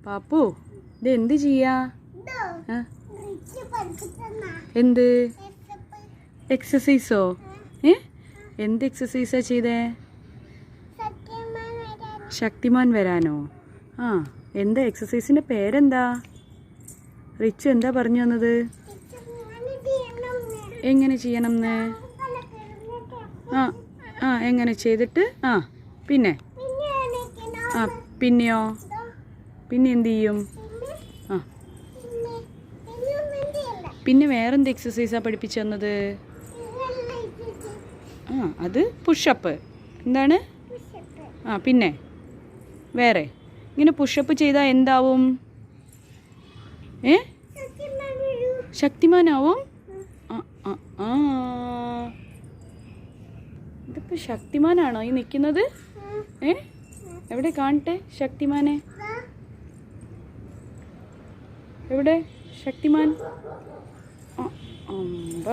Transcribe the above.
പാപ്പു ഇത് എന്ത് ചെയ്യാ? എന്ത് എക്സസൈസോ? എന്ത് എക്സസൈസാ ചെയ്തേ? ശക്തിമാൻ വരാനോ? ആ, എന്താ എക്സസൈസിന്റെ പേരെന്താ? റിച്ചു എന്താ പറഞ്ഞു തന്നത്? എങ്ങനെ ചെയ്യണമെന്ന്? ആ എങ്ങനെ ചെയ്തിട്ട്? പിന്നെ പിന്നെയോ? പിന്നെ എന്ത് ചെയ്യും? പിന്നെ വേറെന്ത് എക്സസൈസാ പഠിപ്പിച്ചു തന്നത്? അത് പുഷപ്പ്. എന്താണ്? പിന്നെ വേറെ ഇങ്ങനെ പുഷപ്പ് ചെയ്താൽ എന്താവും? ശക്തിമാനാവും. ഇതിപ്പോ ശക്തിമാനാണോ ഈ നിൽക്കുന്നത്? എവിടെ കാണട്ടെ ശക്തിമാനെ? എവിടെ ശക്തിമാൻ? അമ്പ